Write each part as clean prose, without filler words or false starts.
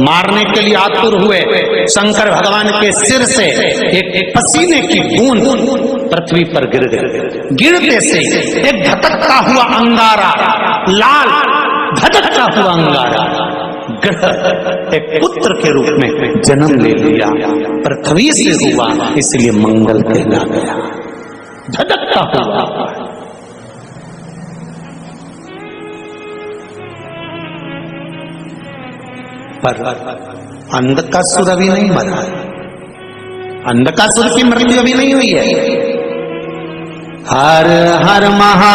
मारने के लिए आतुर हुए। शंकर भगवान के सिर से एक पसीने की बूंद पृथ्वी पर गिर गई। गिरते से एक धधकता हुआ अंगारा, लाल धधकता हुआ अंगारा ग्रह एक पुत्र के रूप में जन्म ले लिया। पृथ्वी से हुआ, इसलिए मंगल कहला गया। धधकता हुआ। पर अंधकासुर अभी नहीं मरा। अंधकासुर की मृत्यु अभी नहीं हुई है। हर हर महा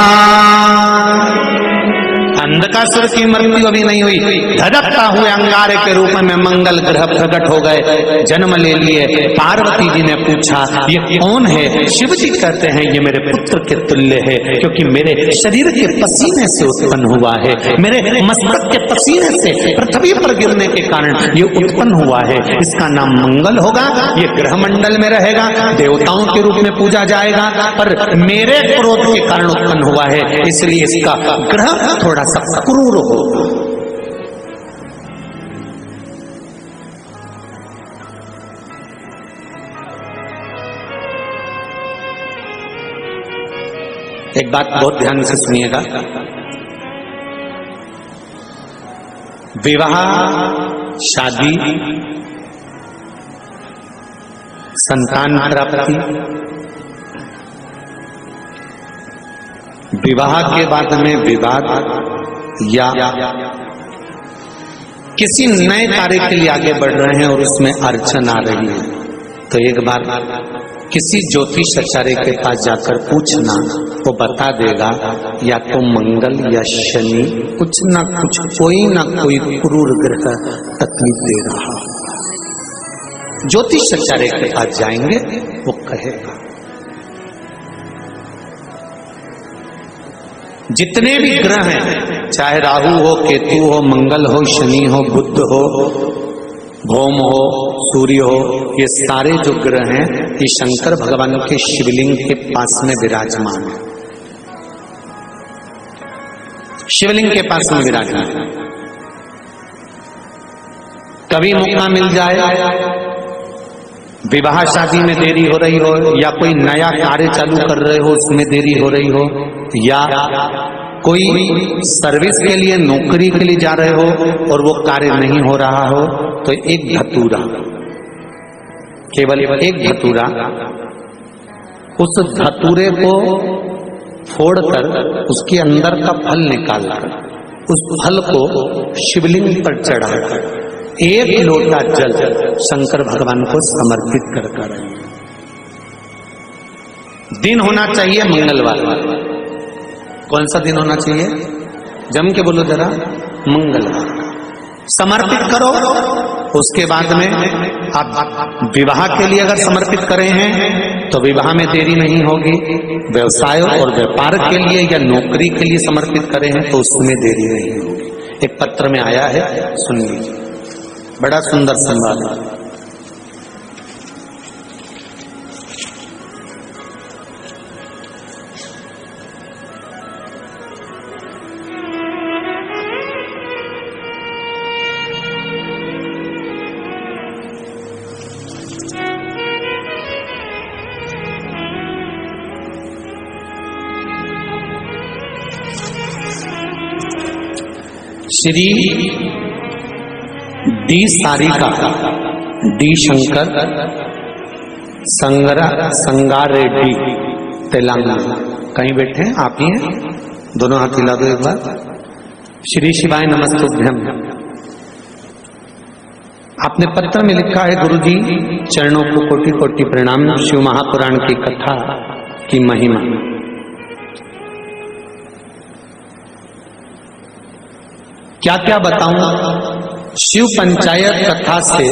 अंधकासुर की मृत्यु अभी नहीं हुई। धधकता हुए अंगारे के रूप में मंगल ग्रह प्रकट हो गए, जन्म ले लिए। पार्वती जी ने पूछा ये कौन है? शिव जी कहते हैं ये मेरे पुत्र के तुल्य है, क्योंकि मेरे शरीर के पसीने से उत्पन्न हुआ है, मेरे मस्तक के पसीने से पृथ्वी पर गिरने के कारण ये उत्पन्न हुआ है। इसका नाम मंगल होगा। ये ग्रह मंडल में रहेगा, देवताओं के रूप में पूजा जाएगा, पर मेरे क्रोध के कारण उत्पन्न हुआ है, इसलिए इसका ग्रह थोड़ा सा क्रूर हो। एक बात बहुत ध्यान से सुनिएगा। विवाह, शादी, संतान प्राप्ति, विवाह के बाद में विवाद या किसी नए कार्य के लिए आगे बढ़ रहे हैं और उसमें अड़चन आ रही है, तो एक बार किसी ज्योतिष आचार्य के पास जाकर पूछना, वो बता देगा या तो मंगल या शनि कुछ ना कुछ, कोई ना कोई क्रूर ग्रह तकलीफ दे रहा। ज्योतिष आचार्य के पास जाएंगे, वो कहेगा। जितने भी ग्रह हैं, चाहे राहु हो, केतु हो, मंगल हो, शनि हो, बुध हो, भौम हो, सूर्य हो, ये सारे जो ग्रह हैं ये शंकर भगवान के शिवलिंग के पास में विराजमान है। शिवलिंग के पास में विराजमान है। कभी मौका मिल जाए, विवाह शादी में देरी हो रही हो, या कोई नया कार्य चालू कर रहे हो उसमें देरी हो रही हो, या कोई सर्विस के लिए, नौकरी के लिए जा रहे हो और वो कार्य नहीं हो रहा हो, तो एक धतूरा, केवल एक धतूरा, उस धतूरे को फोड़कर उसके अंदर का फल निकालकर उस फल को शिवलिंग पर चढ़ाकर एक लोटा जल शंकर भगवान को समर्पित कर। दिन होना चाहिए मंगलवार। कौन सा दिन होना चाहिए? जम के बोलो जरा, मंगलवार। समर्पित करो। उसके बाद में आप विवाह के लिए अगर समर्पित करें हैं तो विवाह में देरी नहीं होगी। व्यवसाय और व्यापार के लिए या नौकरी के लिए समर्पित करें हैं तो उसमें देरी नहीं होगी। एक पत्र में आया है, सुन लीजिए, बड़ा सुंदर संवाद है। Shri D Sarika, D Shankar, संगार Reddy, Telangana. कहीं बैठे हैं? आप ही हैं? दोनों हाथ हिला दो एक बार। श्री शिवाय नमस्तुभ्यम। आपने पत्र में लिखा है, गुरुजी चरणों को कोटि कोटि प्रणाम। शिव महापुराण की कथा की महिमा। क्या क्या बताऊं? शिव पंचायत कथा से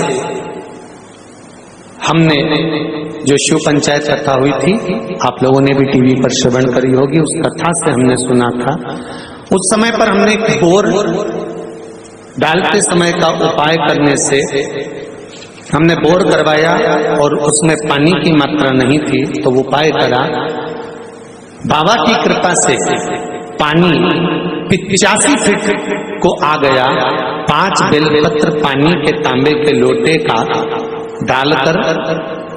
हमने, जो शिव पंचायत कथा हुई थी, आप लोगों ने भी टीवी पर श्रवण करी होगी, उस कथा से हमने सुना था। उस समय पर हमने बोर डालते समय का उपाय करने से हमने बोर करवाया और उसमें पानी की मात्रा नहीं थी, तो उपाय करा। बाबा की कृपा से पानी 85 फीट को आ गया। 5 बेलपत्र पानी के तांबे के लोटे का डालकर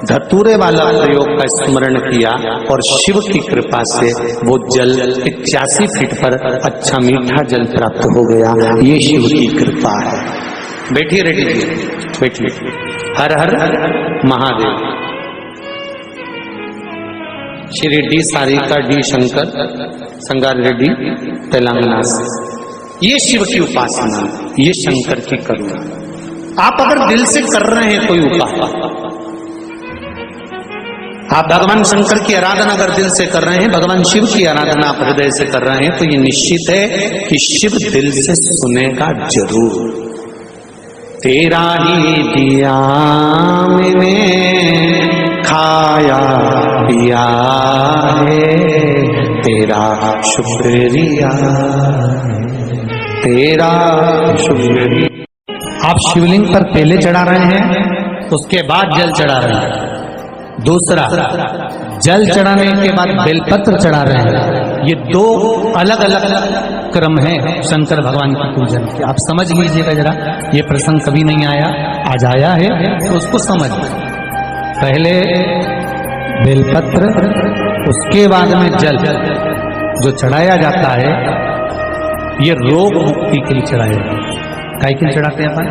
धतूरे वाला प्रयोग का स्मरण किया और शिव की कृपा से वो जल 85 फीट पर अच्छा मीठा जल प्राप्त हो गया। ये शिव की कृपा है। बैठिए रेड्डी जी, बैठिए। हर हर महादेव। श्री डी सारिका डी शंकर संगार रेड्डी तेलंगाना से। ये शिव की उपासना, ये शंकर की करुणा। आप अगर दिल से कर रहे हैं कोई उपाय, आप भगवान शंकर की आराधना अगर दिल से कर रहे हैं, भगवान शिव की आराधना आप हृदय से कर रहे हैं, तो ये निश्चित है कि शिव दिल से सुनेगा जरूर। तेरा ही दिया मैंने खाया पिया है, तेरा शुक्रिया, तेरा शुक्रिया। आप शिवलिंग पर पहले चढ़ा रहे हैं, उसके बाद जल चढ़ा रहे हैं। दूसरा, जल चढ़ाने के बाद बेलपत्र चढ़ा रहे हैं। ये 2 अलग अलग क्रम है शंकर भगवान की पूजन के। आप समझ लीजिएगा जरा, ये प्रसंग कभी नहीं आया, आज आया है तो उसको समझ। पहले बेलपत्र, उसके बाद में जल जो चढ़ाया जाता है, ये रोग मुक्ति के लिए चढ़ाया जाता है। काय के लिए चढ़ाते हैं अपन?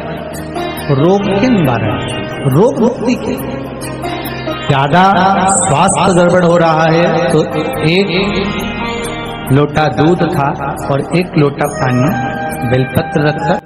रोग के निवारण, रोग मुक्ति के। ज्यादा स्वास्थ्य गड़बड़ हो रहा है तो 1 लोटा दूध था और 1 लोटा पानी बेलपत्र रखकर